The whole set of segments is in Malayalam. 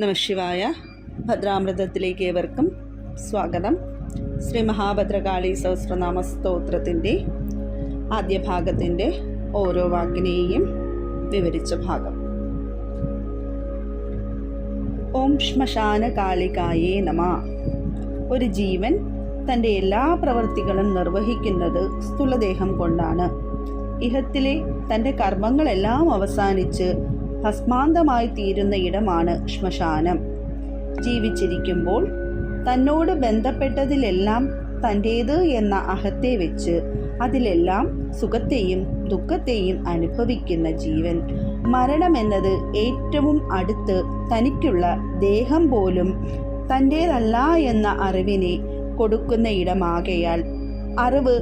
നമഃശിവായ. ഭദ്രാമൃതത്തിലേക്ക് ഏവർക്കും സ്വാഗതം. ശ്രീ മഹാഭദ്രകാളി സഹസ്രനാമ സ്തോത്രത്തിൻ്റെ ആദ്യ ഭാഗത്തിൻ്റെ ഓരോ വാക്കിനെയും വിവരിച്ച ഭാഗം. ഓം ശ്മശാന കാളികായേ നമഃ. ഒരു ജീവൻ തൻ്റെ എല്ലാ പ്രവൃത്തികളും നിർവഹിക്കുന്നത് സ്ഥൂലദേഹം കൊണ്ടാണ്. ഇഹത്തിലെ തൻ്റെ കർമ്മങ്ങളെല്ലാം അവസാനിച്ച് ഭസ്മാന്തമായി തീരുന്ന ഇടമാണ് ശ്മശാനം. ജീവിച്ചിരിക്കുമ്പോൾ തന്നോട് ബന്ധപ്പെട്ടതിലെല്ലാം തൻ്റേത് എന്ന അഹത്തെ വെച്ച് അതിലെല്ലാം സുഖത്തെയും ദുഃഖത്തെയും അനുഭവിക്കുന്ന ജീവൻ മരണമെന്നത് ഏറ്റവും അടുത്ത് തനിക്കുള്ള ദേഹം പോലും തൻ്റേതല്ല എന്ന അറിവിനെ കൊടുക്കുന്ന ഇടമാകയാൽ അറിവ്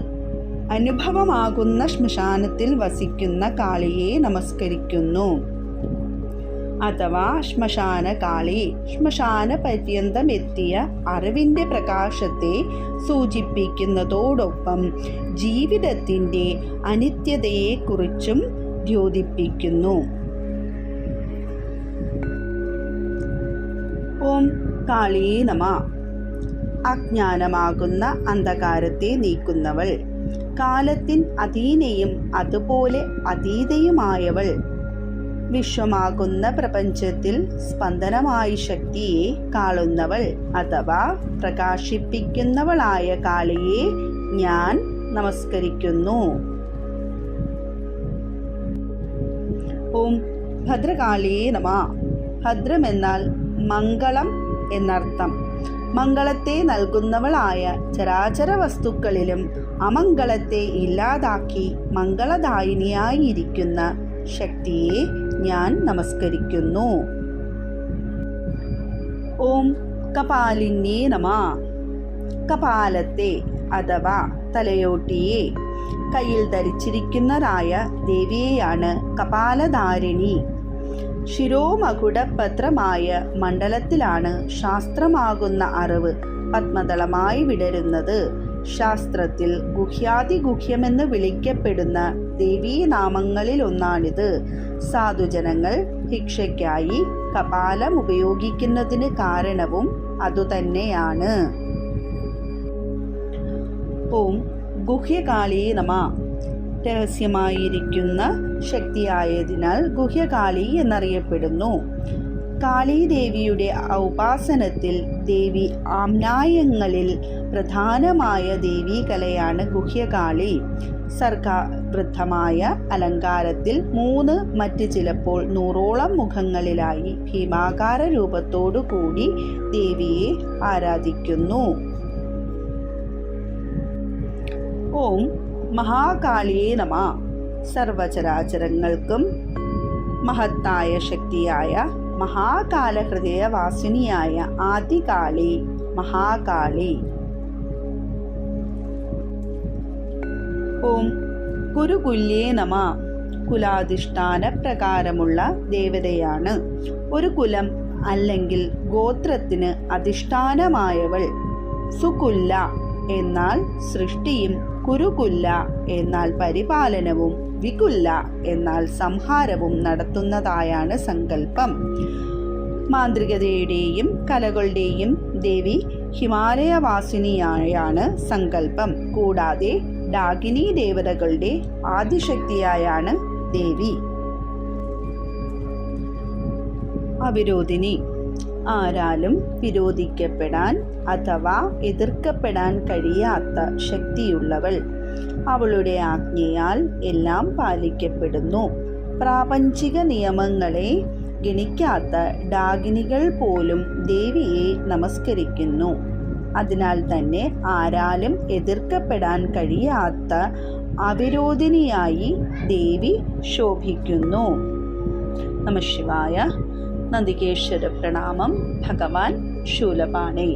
അനുഭവമാകുന്ന ശ്മശാനത്തിൽ വസിക്കുന്ന കാളിയെ നമസ്കരിക്കുന്നു. അഥവാ ശ്മശാന കാളി ശ്മശാന പര്യന്തമെത്തിയ അറിവിൻ്റെ പ്രകാശത്തെ സൂചിപ്പിക്കുന്നതോടൊപ്പം ജീവിതത്തിൻ്റെ അനിത്യതയെക്കുറിച്ചും ദ്യോതിപ്പിക്കുന്നു. ഓം കാളിയേ നമഃ. അജ്ഞാനമാകുന്ന അന്ധകാരത്തെ നീക്കുന്നവൾ, കാലത്തിൻ അധീനയും അതുപോലെ അതീതയുമായവൾ, വിശ്വമാകുന്ന പ്രപഞ്ചത്തിൽ സ്പന്ദനമായി ശക്തിയെ കാളുന്നവൾ അഥവാ പ്രകാശിപ്പിക്കുന്നവളായ കാളിയെ ഞാൻ നമസ്കരിക്കുന്നു. ഓം ഭദ്രകാളിയേ നമഃ. ഭദ്രമെന്നാൽ മംഗളം എന്നർത്ഥം. മംഗളത്തെ നൽകുന്നവളായ ചരാചര വസ്തുക്കളിലും അമംഗളത്തെ ഇല്ലാതാക്കി മംഗളദായിനിയായിരിക്കുന്ന ശക്തിയെ ഞാൻ നമസ്കരിക്കുന്നു. ഓം കപാലിന്യേ നമഃ. കപാലത്തെ അഥവാ തലയോട്ടിയെ കയ്യിൽ ധരിച്ചിരിക്കുന്നതായ ദേവിയെയാണ് കപാലധാരിണി. ശിരോമകുടപത്രമായ മണ്ഡലത്തിലാണ് ശാസ്ത്രമാകുന്ന അറിവ് പത്മദളമായി വിടരുന്നത്. ശാസ്ത്രത്തിൽ ഗുഹ്യാതിഗുഹ്യമെന്ന് വിളിക്കപ്പെടുന്ന ദേവീനാമങ്ങളിലൊന്നാണിത്. സാധുജനങ്ങൾ ഭിക്ഷയ്ക്കായി കപാലം ഉപയോഗിക്കുന്നതിന് കാരണവും അതുതന്നെയാണ്. ഓം ഗുഹ്യകാളിയേ നമഃ. രഹസ്യമായിരിക്കുന്ന ശക്തിയായതിനാൽ ഗുഹ്യകാളി എന്നറിയപ്പെടുന്നു. കാളീദേവിയുടെ ഉപാസനത്തിൽ ദേവി ആമ്നായങ്ങളിൽ പ്രധാനമായ ദേവീകലയാണ് ഗുഹ്യകാളി. സർഗവൃദ്ധമായ അലങ്കാരത്തിൽ 3 മറ്റ് ചിലപ്പോൾ 100ഓളം മുഖങ്ങളിലായി ഭീമാകാര രൂപത്തോടു കൂടി ദേവിയെ ആരാധിക്കുന്നു. ഓം മഹാകാളിയേ നമഃ. സർവചരാചരങ്ങൾക്കും മഹത്തായ ശക്തിയായ മഹാകാലഹൃദയവാസിനിയായ ആദികാളി മഹാകാളി. ഓം കുരുകുല്യേ നമഃ. കുലാധിഷ്ഠാന പ്രകാരമുള്ള ദേവതയാണ്. ഒരു കുലം അല്ലെങ്കിൽ ഗോത്രത്തിന് അധിഷ്ഠാനമായവൾ. സുകുല്ല എന്നാൽ സൃഷ്ടിയും, കുരുകുല്ല എന്നാൽ പരിപാലനവും, വികുല്ല എന്നാൽ സംഹാരവും നടത്തുന്നതായാണ് സങ്കല്പം. മാന്ത്രികതയുടെയും കലകളുടെയും ദേവി ഹിമാലയവാസിനിയായാണ് സങ്കല്പം. കൂടാതെ ഡാകിനി ദേവതകളുടെ ആദിശക്തിയായാണ് ദേവി. അവിരോധിനി, ആരാലും വിരോധിക്കപ്പെടാൻ അഥവാ എതിർക്കപ്പെടാൻ കഴിയാത്ത ശക്തിയുള്ളവൾ. അവളുടെ ആജ്ഞയാൽ എല്ലാം പാലിക്കപ്പെടുന്നു. പ്രാപഞ്ചിക നിയമങ്ങളെ ഗണിക്കാത്ത ഡാകിനികൾ പോലും ദേവിയെ നമസ്കരിക്കുന്നു. അതിനാൽ തന്നെ ആരാലും എതിർക്കപ്പെടാൻ കഴിയാത്ത അവിരോധിനിയായി ദേവി ശോഭിക്കുന്നു. നമഃശിവായ. നന്ദികേശ്വര പ്രണാമം. ഭഗവാൻ ശൂലപാണി.